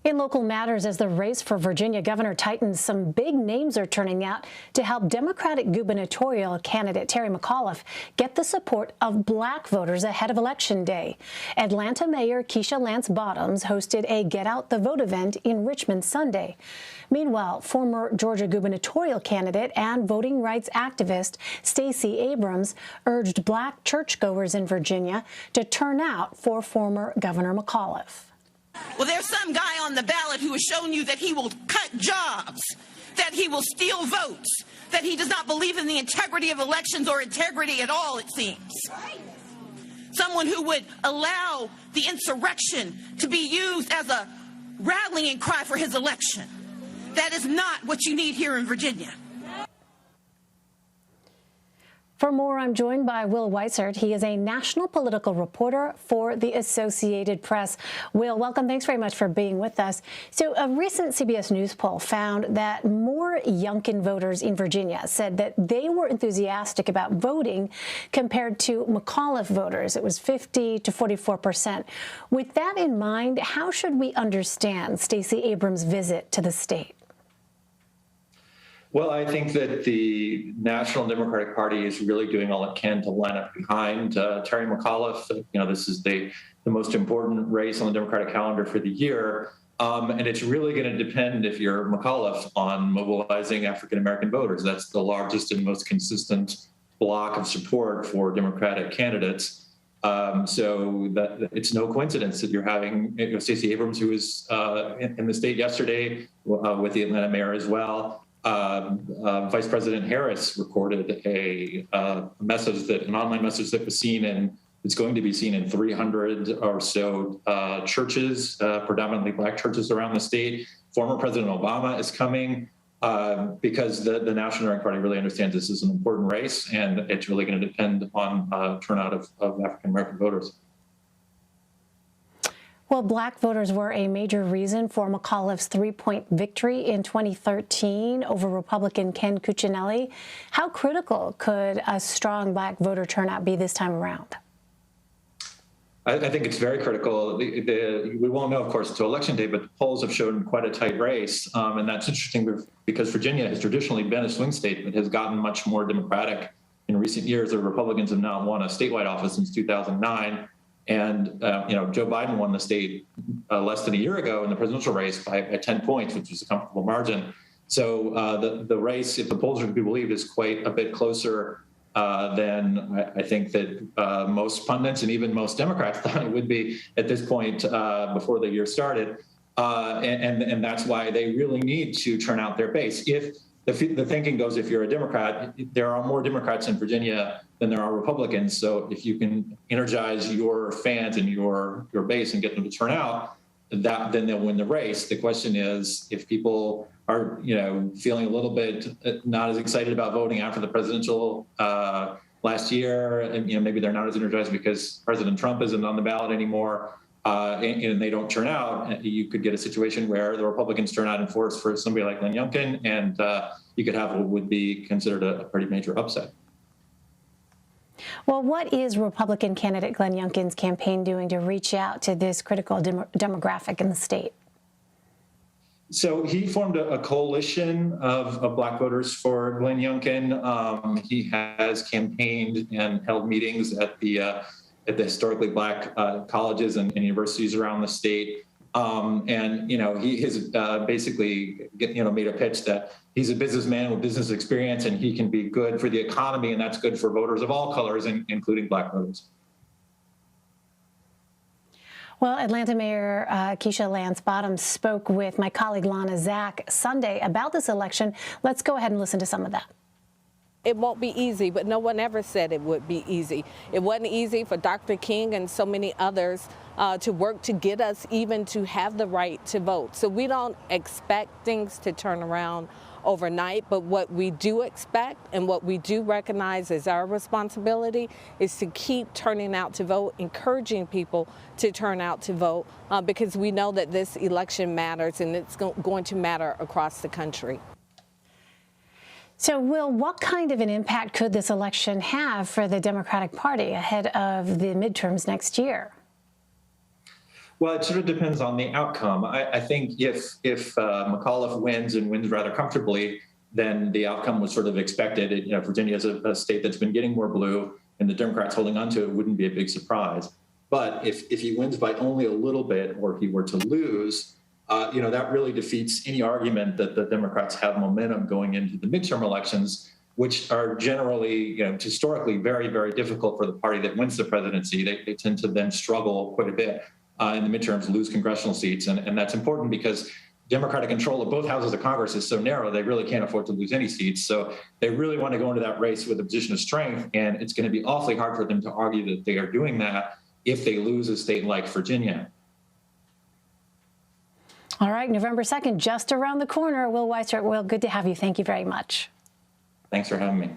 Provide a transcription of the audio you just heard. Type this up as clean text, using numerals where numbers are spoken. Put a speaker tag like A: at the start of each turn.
A: In local matters, as the race for Virginia governor tightens, some big names are turning out to help Democratic gubernatorial candidate Terry McAuliffe get the support of black voters ahead of Election Day. Atlanta Mayor Keisha Lance Bottoms hosted a Get Out the Vote event in Richmond Sunday. Meanwhile, former Georgia gubernatorial candidate and voting rights activist Stacey Abrams urged black churchgoers in Virginia to turn out for former Governor McAuliffe.
B: Well, there's some guy on the ballot who has shown you that he will cut jobs, that he will steal votes, that he does not believe in the integrity of elections or integrity at all, it seems. Someone who would allow the insurrection to be used as a rallying cry for his election. That is not what you need here in Virginia.
A: For more, I'm joined by Will Weissert. He is a national political reporter for the Associated Press. Will, welcome. Thanks very much for being with us. So a recent CBS News poll found that more Youngkin voters in Virginia said that they were enthusiastic about voting compared to McAuliffe voters. It was 50 to 44%. With that in mind, how should we understand Stacey Abrams' visit to the state?
C: Well, I think that the National Democratic Party is really doing all it can to line up behind Terry McAuliffe. You know, this is the most important race on the Democratic calendar for the year. And it's really going to depend, if you're McAuliffe, on mobilizing African-American voters. That's the largest and most consistent block of support for Democratic candidates. So that it's no coincidence that you're having Stacey Abrams, who was in the state yesterday with the Atlanta mayor as well. Vice President Harris recorded an online message that was seen and it's going to be seen in 300 or so churches, predominantly black churches around the state. Former President Obama is coming because the National Democratic Party really understands this is an important race, and it's really going to depend on turnout of African-American voters.
A: Well, black voters were a major reason for McAuliffe's 3-point victory in 2013 over Republican Ken Cuccinelli. How critical could a strong black voter turnout be this time around?
C: I think it's very critical. We won't know, of course, until Election Day, but the polls have shown quite a tight race. And that's interesting because Virginia has traditionally been a swing state that has gotten much more Democratic in recent years. The Republicans have not won a statewide office since 2009. And, Joe Biden won the state less than a year ago in the presidential race by 10 points, which was a comfortable margin. So the race, if the polls are to be believed, is quite a bit closer than I think that most pundits and even most Democrats thought it would be at this point before the year started. And that's why they really need to turn out their base. If the thinking goes, if you're a Democrat, there are more Democrats in Virginia than there are Republicans. So if you can energize your fans and your base and get them to turn out, then they'll win the race. The question is, if people are, feeling a little bit not as excited about voting after the presidential last year, and maybe they're not as energized because President Trump isn't on the ballot anymore, and they don't turn out, you could get a situation where the Republicans turn out in force for somebody like Glenn Youngkin, and you could have what would be considered a pretty major upset.
A: Well, what is Republican candidate Glenn Youngkin's campaign doing to reach out to this critical demographic in the state?
C: So he formed a coalition of black voters for Glenn Youngkin. He has campaigned and held meetings at the historically black colleges and universities around the state. He has basically made a pitch that he's a businessman with business experience and he can be good for the economy, and that's good for voters of all colors, including black voters.
A: Well, Atlanta Mayor Keisha Lance Bottoms spoke with my colleague Lana Zach Sunday about this election. Let's go ahead and listen to some of that.
D: It won't be easy, but no one ever said it would be easy. It wasn't easy for Dr. King and so many others to work to get us even to have the right to vote. So we don't expect things to turn around overnight, but what we do expect and what we do recognize as our responsibility is to keep turning out to vote, encouraging people to turn out to vote, because we know that this election matters and it's going to matter across the country.
A: So, Will, what kind of an impact could this election have for the Democratic Party ahead of the midterms next year?
C: Well, it sort of depends on the outcome. I think if McAuliffe wins and wins rather comfortably, then the outcome was sort of expected. Virginia is a state that's been getting more blue, and the Democrats holding on to it wouldn't be a big surprise. But if he wins by only a little bit, or if he were to lose, that really defeats any argument that the Democrats have momentum going into the midterm elections, which are generally, historically very, very difficult for the party that wins the presidency. They tend to then struggle quite a bit in the midterms, lose congressional seats. And that's important because Democratic control of both houses of Congress is so narrow, they really can't afford to lose any seats. So they really want to go into that race with a position of strength. And it's going to be awfully hard for them to argue that they are doing that if they lose a state like Virginia.
A: All right, November 2nd, just around the corner. Will Weissert, good to have you. Thank you very much.
C: Thanks for having me.